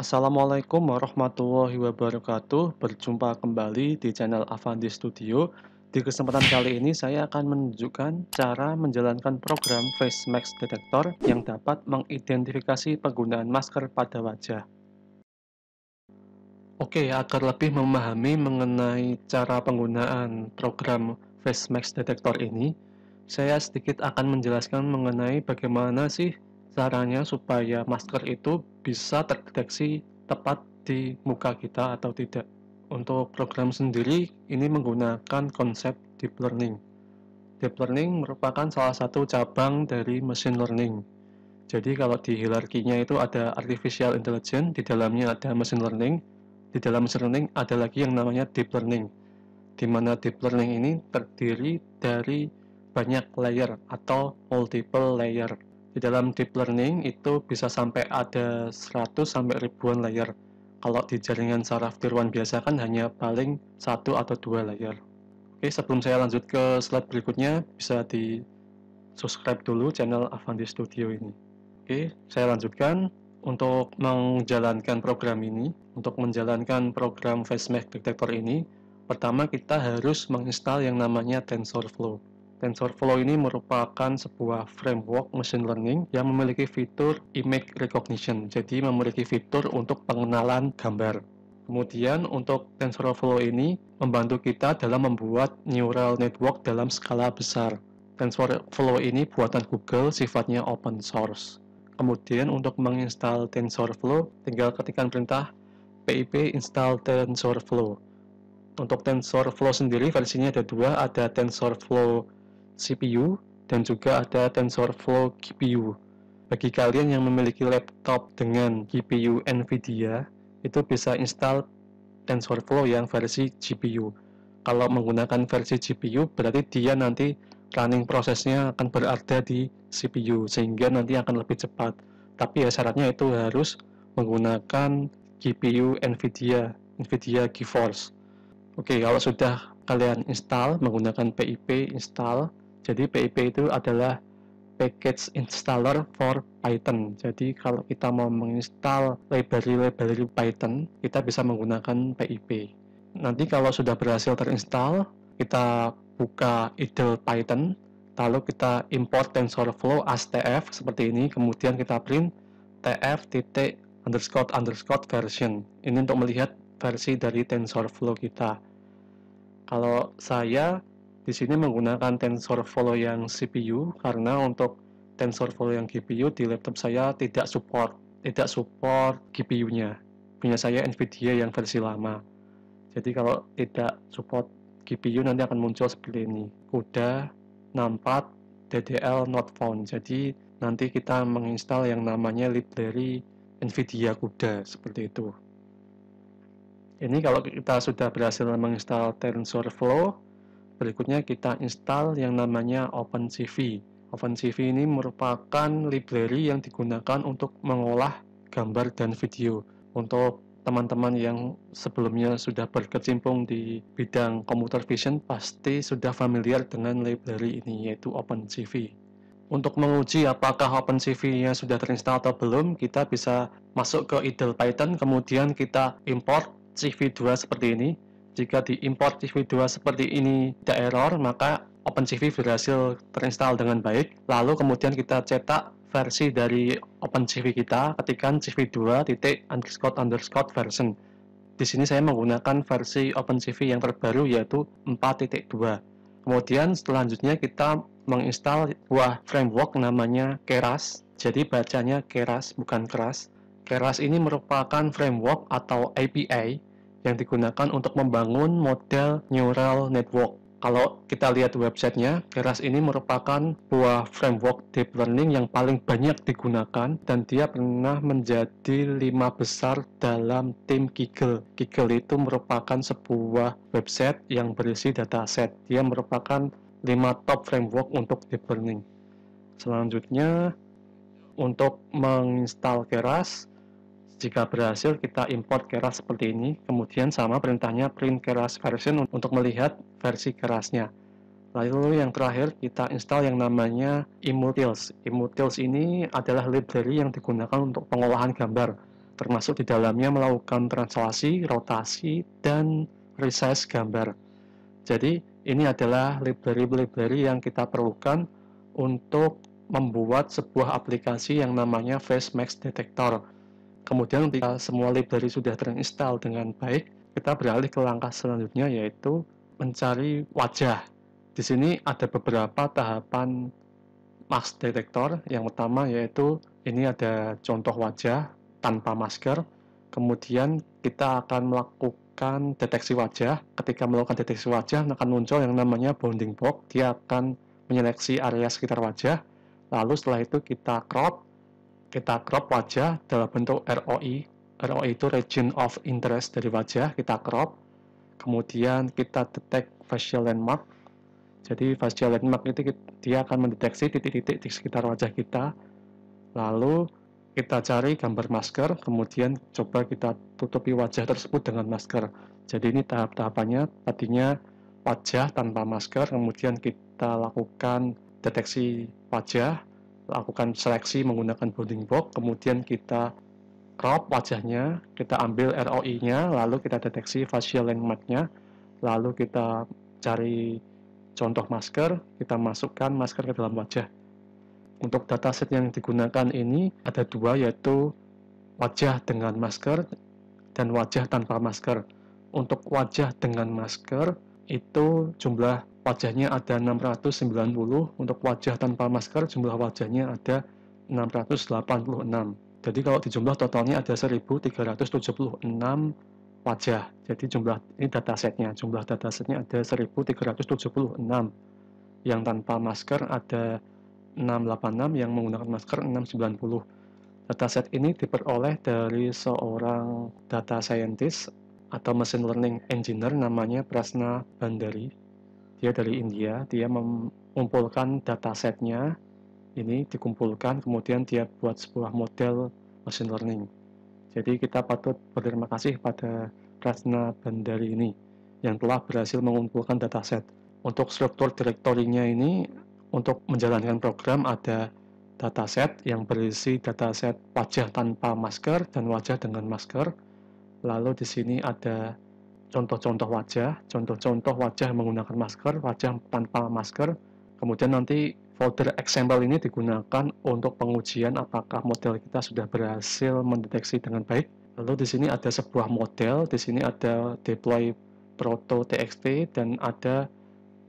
Assalamualaikum warahmatullahi wabarakatuh. Berjumpa kembali di channel Avandi Studio. Di kesempatan kali ini saya akan menunjukkan cara menjalankan program Face Mask Detector yang dapat mengidentifikasi penggunaan masker pada wajah. Oke, agar lebih memahami mengenai cara penggunaan program Face Mask Detector ini, saya sedikit akan menjelaskan mengenai bagaimana sih caranya supaya masker itu bisa terdeteksi tepat di muka kita atau tidak. Untuk program sendiri, ini menggunakan konsep deep learning. Deep learning merupakan salah satu cabang dari machine learning. Jadi kalau di hierarkinya itu ada artificial intelligence, di dalamnya ada machine learning, di dalam machine learning ada lagi yang namanya deep learning, di mana deep learning ini terdiri dari banyak layer atau multiple layer. Di dalam deep learning itu bisa sampai ada 100 sampai ribuan layer. Kalau di jaringan saraf tiruan biasa kan hanya paling satu atau dua layer. Oke, sebelum saya lanjut ke slide berikutnya, bisa di subscribe dulu channel Avandi Studio ini. Oke, saya lanjutkan. Untuk menjalankan program ini, untuk menjalankan program Face Mask Detector ini, pertama kita harus menginstal yang namanya TensorFlow. TensorFlow ini merupakan sebuah framework machine learning yang memiliki fitur image recognition, jadi memiliki fitur untuk pengenalan gambar. Kemudian untuk TensorFlow ini membantu kita dalam membuat neural network dalam skala besar. TensorFlow ini buatan Google, sifatnya open source. Kemudian untuk menginstal TensorFlow, tinggal ketikkan perintah pip install TensorFlow. Untuk TensorFlow sendiri versinya ada dua, ada TensorFlow CPU dan juga ada TensorFlow GPU. Bagi kalian yang memiliki laptop dengan GPU NVIDIA, itu bisa install TensorFlow yang versi GPU. Kalau menggunakan versi GPU, berarti dia nanti running prosesnya akan berada di CPU, sehingga nanti akan lebih cepat. Tapi ya syaratnya itu harus menggunakan GPU NVIDIA GeForce. Oke, kalau sudah kalian install menggunakan pip install, jadi pip itu adalah package installer for Python. Jadi kalau kita mau menginstal library Python, kita bisa menggunakan pip. Nanti kalau sudah berhasil terinstall, kita buka idle Python, lalu kita import TensorFlow as TF seperti ini, kemudian kita print tf titik underscore underscore version. Ini untuk melihat versi dari TensorFlow kita. Kalau saya di sini menggunakan TensorFlow yang CPU karena untuk TensorFlow yang GPU di laptop saya tidak support GPU-nya. Punya saya NVIDIA yang versi lama. Jadi kalau tidak support GPU nanti akan muncul seperti ini. CUDA, NumPad, DDL not found. Jadi nanti kita menginstal yang namanya library NVIDIA CUDA seperti itu. Ini kalau kita sudah berhasil menginstal TensorFlow, berikutnya kita install yang namanya OpenCV. OpenCV ini merupakan library yang digunakan untuk mengolah gambar dan video. Untuk teman-teman yang sebelumnya sudah berkecimpung di bidang computer vision pasti sudah familiar dengan library ini, yaitu OpenCV. Untuk menguji apakah OpenCV-nya sudah terinstall atau belum, kita bisa masuk ke idle Python, kemudian kita import CV2 seperti ini. Jika diimport CV2 seperti ini tidak error, maka OpenCV berhasil terinstall dengan baik. Lalu kemudian kita cetak versi dari OpenCV kita, ketikkan CV2 titik underscore underscore version. Di sini saya menggunakan versi OpenCV yang terbaru yaitu 4.2. Kemudian selanjutnya kita menginstal sebuah framework namanya Keras. Jadi bacanya Keras bukan Keras. Keras ini merupakan framework atau API yang digunakan untuk membangun model neural network. Kalau kita lihat websitenya, Keras ini merupakan sebuah framework deep learning yang paling banyak digunakan dan dia pernah menjadi 5 besar dalam tim Kaggle. Kaggle itu merupakan sebuah website yang berisi dataset. Dia merupakan 5 top framework untuk deep learning. Selanjutnya, untuk menginstal Keras, Jika berhasil, kita import keras seperti ini, kemudian sama perintahnya print keras version untuk melihat versi kerasnya. Lalu yang terakhir, kita install yang namanya Immutils. Immutils ini adalah library yang digunakan untuk pengolahan gambar, termasuk di dalamnya melakukan translasi, rotasi, dan resize gambar. Jadi, ini adalah library-library yang kita perlukan untuk membuat sebuah aplikasi yang namanya Face Mask Detector. Kemudian ketika semua library sudah terinstall dengan baik, kita beralih ke langkah selanjutnya, yaitu mencari wajah. Di sini ada beberapa tahapan mask detector. Yang pertama yaitu ini ada contoh wajah tanpa masker. Kemudian kita akan melakukan deteksi wajah. Ketika melakukan deteksi wajah akan muncul yang namanya bounding box. Dia akan menyeleksi area sekitar wajah. Lalu setelah itu kita crop wajah dalam bentuk ROI. ROI itu region of interest dari wajah, kita crop. Kemudian kita detect facial landmark. Jadi facial landmark itu dia akan mendeteksi titik-titik di sekitar wajah kita. Lalu kita cari gambar masker, kemudian coba kita tutupi wajah tersebut dengan masker. Jadi ini tahap-tahapannya, tadinya wajah tanpa masker, kemudian kita lakukan deteksi wajah, lakukan seleksi menggunakan bounding box, kemudian kita crop wajahnya, kita ambil ROI-nya, lalu kita deteksi facial landmark-nya, lalu kita cari contoh masker, kita masukkan masker ke dalam wajah. Untuk dataset yang digunakan ini ada dua, yaitu wajah dengan masker dan wajah tanpa masker. Untuk wajah dengan masker itu jumlah wajahnya ada 690, untuk wajah tanpa masker jumlah wajahnya ada 686. Jadi kalau dijumlah totalnya ada 1376 wajah. Jadi jumlah ini datasetnya, jumlah datasetnya ada 1376. Yang tanpa masker ada 686, yang menggunakan masker 690. Dataset ini diperoleh dari seorang data scientist atau machine learning engineer namanya Prasna Bandari. Dia dari India, dia mengumpulkan datasetnya, ini dikumpulkan, kemudian dia buat sebuah model machine learning. Jadi kita patut berterima kasih pada Prasna Bandari ini yang telah berhasil mengumpulkan dataset. Untuk struktur direktorinya ini, untuk menjalankan program ada dataset yang berisi dataset wajah tanpa masker dan wajah dengan masker. Lalu di sini ada contoh-contoh wajah menggunakan masker, wajah tanpa masker. Kemudian nanti folder example ini digunakan untuk pengujian apakah model kita sudah berhasil mendeteksi dengan baik. Lalu di sini ada sebuah model, di sini ada deploy proto.txt dan ada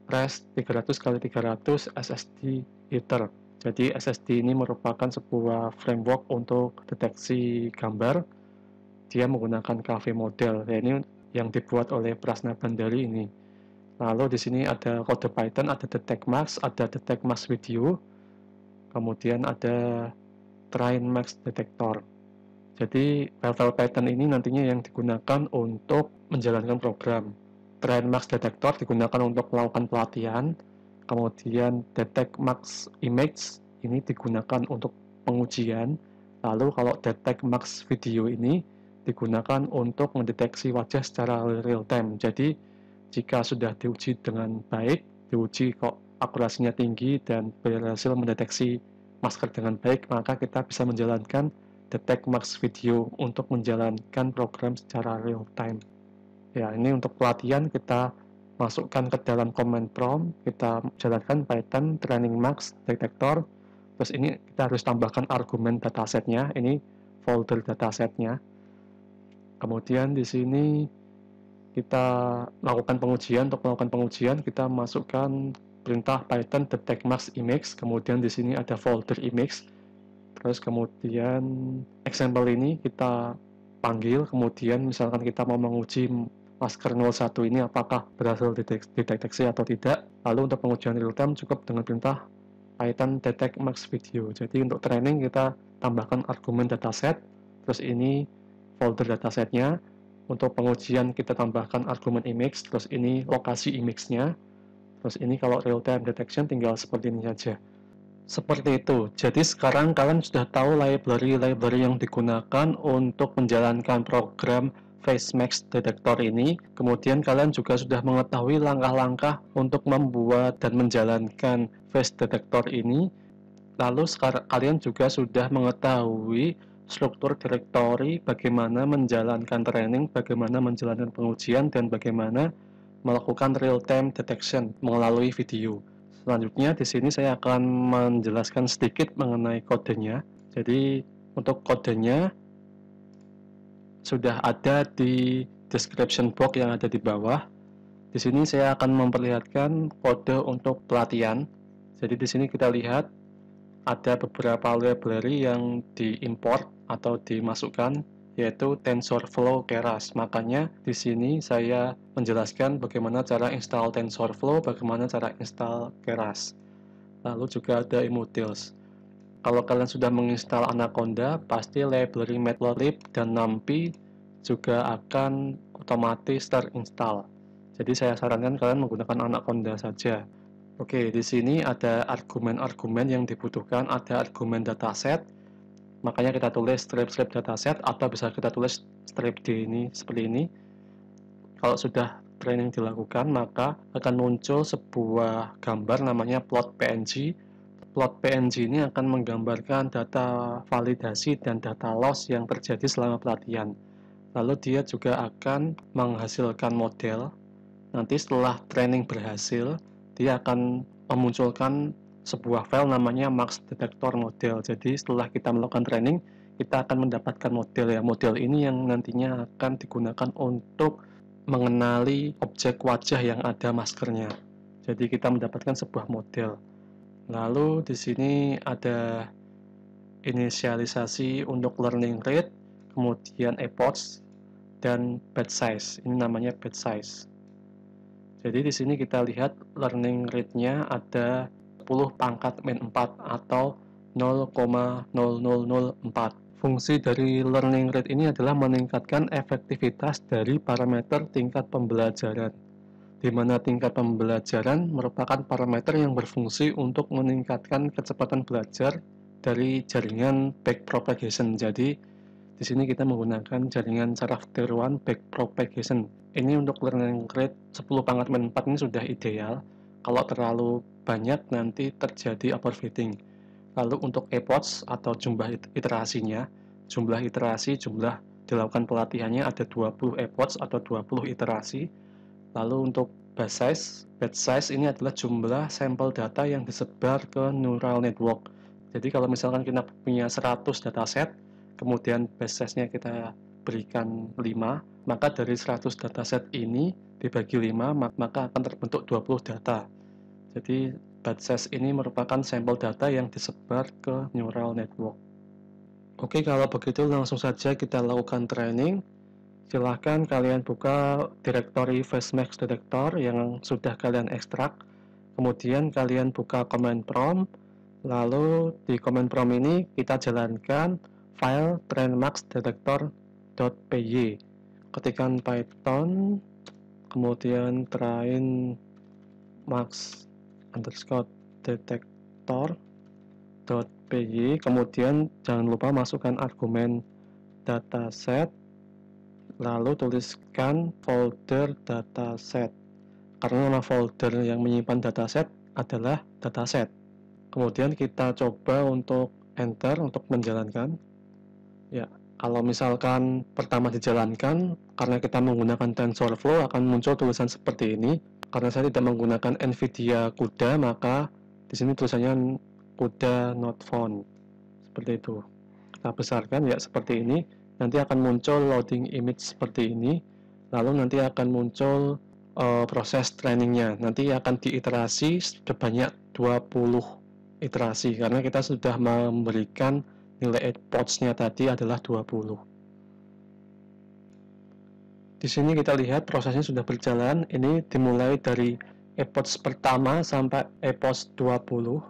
res 300x300 SSD header. Jadi SSD ini merupakan sebuah framework untuk deteksi gambar. Dia menggunakan KV model. Ya, ini yang dibuat oleh Prasna Bandari ini. Lalu di sini ada kode Python, ada detect mask, ada detect mask video, kemudian ada train mask detector. Jadi file-file Python ini nantinya yang digunakan untuk menjalankan program. Train mask detector digunakan untuk melakukan pelatihan, kemudian detect mask image ini digunakan untuk pengujian. Lalu kalau detect mask video ini digunakan untuk mendeteksi wajah secara real time. Jadi jika sudah diuji dengan baik, diuji kok akurasinya tinggi dan berhasil mendeteksi masker dengan baik, maka kita bisa menjalankan detect mask video untuk menjalankan program secara real time. Ya, ini untuk pelatihan kita masukkan ke dalam command prompt, kita jalankan Python training mask detector. Terus ini kita harus tambahkan argumen datasetnya, ini folder datasetnya. Kemudian di sini kita lakukan pengujian. Untuk melakukan pengujian kita masukkan perintah Python detect mask image, kemudian di sini ada folder image. Terus kemudian example ini kita panggil, kemudian misalkan kita mau menguji masker 01 ini apakah berhasil dideteksi atau tidak. Lalu untuk pengujian real time cukup dengan perintah Python detect mask video. Jadi untuk training kita tambahkan argumen dataset, terus ini folder datasetnya. Untuk pengujian kita tambahkan argumen image, terus ini lokasi image-nya. Terus ini kalau real time detection tinggal seperti ini saja. Seperti itu. Jadi sekarang kalian sudah tahu library-library yang digunakan untuk menjalankan program FaceMax Detector ini. Kemudian kalian juga sudah mengetahui langkah-langkah untuk membuat dan menjalankan Face Detector ini. Lalu sekarang kalian juga sudah mengetahui struktur directory, bagaimana menjalankan training, bagaimana menjalankan pengujian, dan bagaimana melakukan real-time detection melalui video. Selanjutnya di sini saya akan menjelaskan sedikit mengenai kodenya. Jadi untuk kodenya sudah ada di description box yang ada di bawah. Di sini saya akan memperlihatkan kode untuk pelatihan. Jadi di sini kita lihat ada beberapa library yang diimport atau dimasukkan, yaitu TensorFlow Keras. Makanya di sini saya menjelaskan bagaimana cara install TensorFlow, bagaimana cara install Keras. Lalu juga ada Immutils. Kalau kalian sudah menginstal Anaconda, pasti library Matplotlib dan NumPy juga akan otomatis terinstall. Jadi saya sarankan kalian menggunakan Anaconda saja. Oke, di sini ada argumen-argumen yang dibutuhkan, ada argumen dataset, makanya kita tulis strip dataset, atau bisa kita tulis strip D ini seperti ini. Kalau sudah training dilakukan, maka akan muncul sebuah gambar namanya plot PNG. Plot PNG ini akan menggambarkan data validasi dan data loss yang terjadi selama pelatihan. Lalu dia juga akan menghasilkan model. Nanti setelah training berhasil, dia akan memunculkan sebuah file namanya Max Detector Model. Jadi setelah kita melakukan training, kita akan mendapatkan model ya. Model ini yang nantinya akan digunakan untuk mengenali objek wajah yang ada maskernya. Jadi kita mendapatkan sebuah model. Lalu di sini ada inisialisasi untuk learning rate, kemudian epochs, dan batch size. Ini namanya batch size. Jadi di sini kita lihat learning rate-nya ada 10 pangkat min 4 atau 0,0004. Fungsi dari learning rate ini adalah meningkatkan efektivitas dari parameter tingkat pembelajaran, di mana tingkat pembelajaran merupakan parameter yang berfungsi untuk meningkatkan kecepatan belajar dari jaringan backpropagation. Jadi di sini kita menggunakan jaringan saraf tiruan backpropagation. Ini untuk learning rate 10 pangkat min 4 ini sudah ideal. Kalau terlalu banyak nanti terjadi overfitting. Lalu untuk epochs atau jumlah iterasinya, jumlah dilakukan pelatihannya ada 20 epochs atau 20 iterasi. Lalu untuk batch size ini adalah jumlah sampel data yang disebar ke neural network. Jadi kalau misalkan kita punya 100 dataset, kemudian batch size-nya kita berikan 5, maka dari 100 dataset ini dibagi 5, maka akan terbentuk 20 data. Jadi batch size ini merupakan sampel data yang disebar ke neural network. Oke, kalau begitu langsung saja kita lakukan training. Silahkan kalian buka directory FaceMax Detector yang sudah kalian ekstrak. Kemudian kalian buka command prompt. Lalu di command prompt ini kita jalankan file trainmaxdetector.py. Ketikkan Python, kemudian train max underscore detector.py, kemudian jangan lupa masukkan argumen dataset, lalu tuliskan folder dataset, karena nama folder yang menyimpan dataset adalah dataset. Kemudian kita coba untuk enter untuk menjalankan. Ya, kalau misalkan pertama dijalankan, karena kita menggunakan TensorFlow akan muncul tulisan seperti ini. Karena saya tidak menggunakan NVIDIA CUDA, maka di sini tulisannya CUDA not found. Seperti itu. Kita besarkan ya seperti ini. Nanti akan muncul loading image seperti ini. Lalu nanti akan muncul proses trainingnya. Nanti akan diiterasi sebanyak 20 iterasi karena kita sudah memberikan nilai epochs-nya tadi adalah 20. Di sini kita lihat prosesnya sudah berjalan. Ini dimulai dari epoch pertama sampai epoch 20.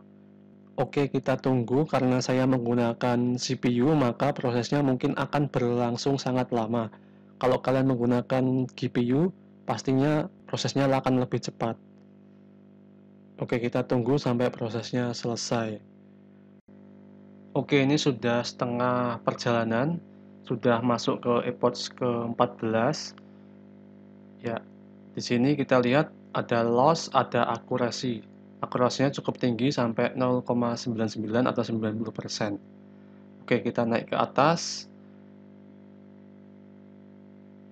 Oke, kita tunggu karena saya menggunakan CPU, maka prosesnya mungkin akan berlangsung sangat lama. Kalau kalian menggunakan GPU, pastinya prosesnya akan lebih cepat. Oke, kita tunggu sampai prosesnya selesai. Oke, ini sudah setengah perjalanan, sudah masuk ke epoch ke-14. Ya, di sini kita lihat ada loss, ada akurasi. Akurasinya cukup tinggi sampai 0,99 atau 90%. Oke, kita naik ke atas.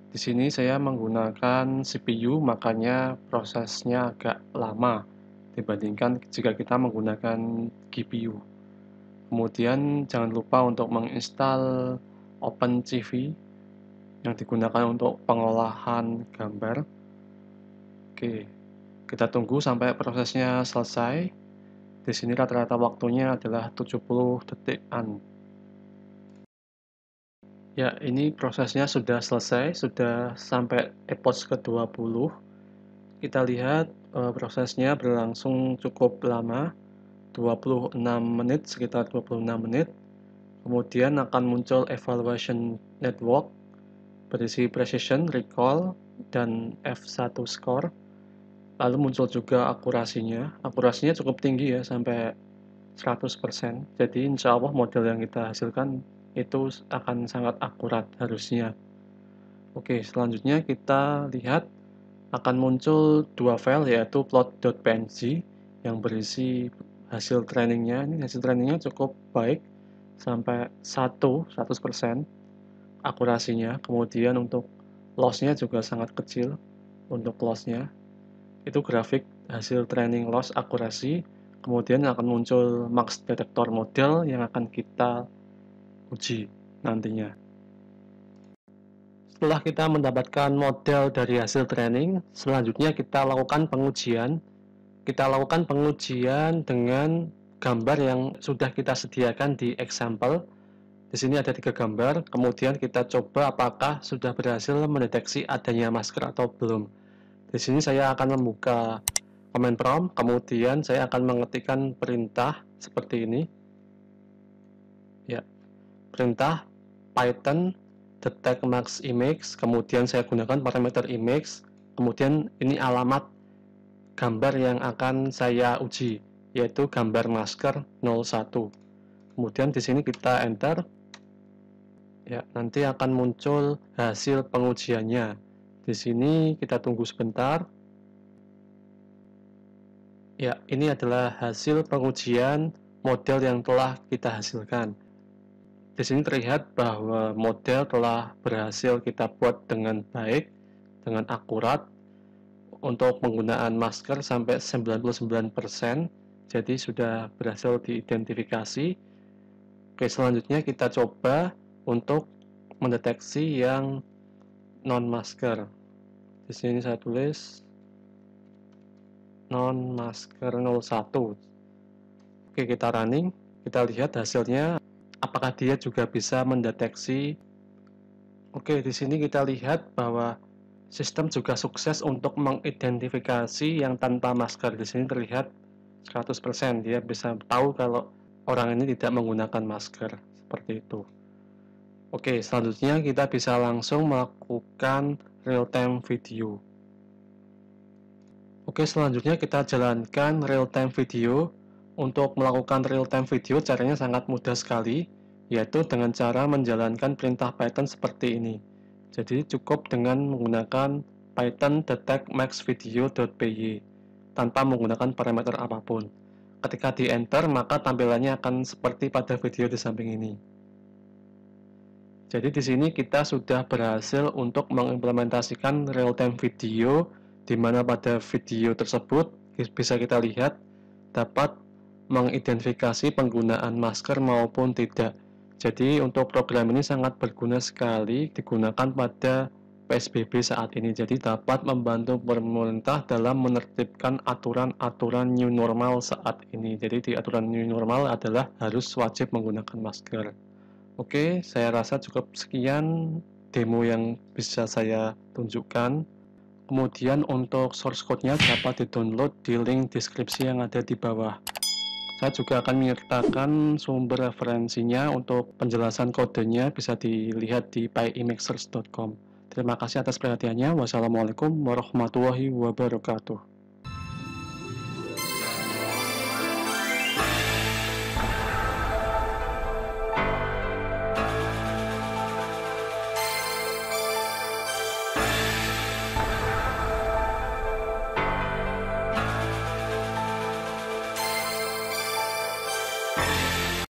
Di sini saya menggunakan CPU, makanya prosesnya agak lama dibandingkan jika kita menggunakan GPU. Kemudian jangan lupa untuk menginstal OpenCV yang digunakan untuk pengolahan gambar. Oke, kita tunggu sampai prosesnya selesai. Di sini rata-rata waktunya adalah 70 detikan. Ya, ini prosesnya sudah selesai, sudah sampai epoch ke-20. Kita lihat prosesnya berlangsung cukup lama, 26 menit, sekitar 26 menit. Kemudian akan muncul evaluation network berisi precision, recall, dan F1 score. Lalu muncul juga akurasinya. Akurasinya cukup tinggi ya, sampai 100%. Jadi insya Allah model yang kita hasilkan itu akan sangat akurat harusnya. Oke, selanjutnya kita lihat akan muncul dua file, yaitu plot.png yang berisi hasil trainingnya. Ini hasil trainingnya cukup baik, sampai 100% akurasinya. Kemudian untuk loss-nya juga sangat kecil. Untuk loss-nya itu grafik hasil training loss akurasi. Kemudian akan muncul max detektor model yang akan kita uji nantinya. Setelah kita mendapatkan model dari hasil training, selanjutnya kita lakukan pengujian. Kita lakukan pengujian dengan gambar yang sudah kita sediakan di example. Di sini ada 3 gambar, kemudian kita coba apakah sudah berhasil mendeteksi adanya masker atau belum. Di sini saya akan membuka command prompt, kemudian saya akan mengetikkan perintah seperti ini. Ya, perintah Python detect max image, kemudian saya gunakan parameter image, kemudian ini alamat gambar yang akan saya uji, yaitu gambar masker 01. Kemudian di sini kita enter. Ya, nanti akan muncul hasil pengujiannya. Di sini kita tunggu sebentar. Ya, ini adalah hasil pengujian model yang telah kita hasilkan. Di sini terlihat bahwa model telah berhasil kita buat dengan baik, dengan akurat, untuk penggunaan masker sampai 99%, jadi sudah berhasil diidentifikasi. Oke, selanjutnya kita coba untuk mendeteksi yang non-masker. Di sini saya tulis non-masker 01. Oke, kita running, kita lihat hasilnya apakah dia juga bisa mendeteksi. Oke, di sini kita lihat bahwa sistem juga sukses untuk mengidentifikasi yang tanpa masker. Di sini terlihat 100%, dia bisa tahu kalau orang ini tidak menggunakan masker, seperti itu. Oke, selanjutnya kita bisa langsung melakukan real-time video. Oke, selanjutnya kita jalankan real-time video. Untuk melakukan real-time video caranya sangat mudah sekali, yaitu dengan cara menjalankan perintah Python seperti ini. Jadi cukup dengan menggunakan Python detect max video.py tanpa menggunakan parameter apapun. Ketika di enter, maka tampilannya akan seperti pada video di samping ini. Jadi di sini kita sudah berhasil untuk mengimplementasikan real-time video, di mana pada video tersebut bisa kita lihat dapat mengidentifikasi penggunaan masker maupun tidak. Jadi untuk program ini sangat berguna sekali digunakan pada PSBB saat ini. Jadi dapat membantu pemerintah dalam menertibkan aturan-aturan new normal saat ini. Jadi di aturan new normal adalah harus wajib menggunakan masker. Oke, saya rasa cukup sekian demo yang bisa saya tunjukkan. Kemudian untuk source code-nya dapat di-download di link deskripsi yang ada di bawah. Saya juga akan menyertakan sumber referensinya. Untuk penjelasan kodenya bisa dilihat di pyimexsearch.com. Terima kasih atas perhatiannya. Wassalamualaikum warahmatullahi wabarakatuh.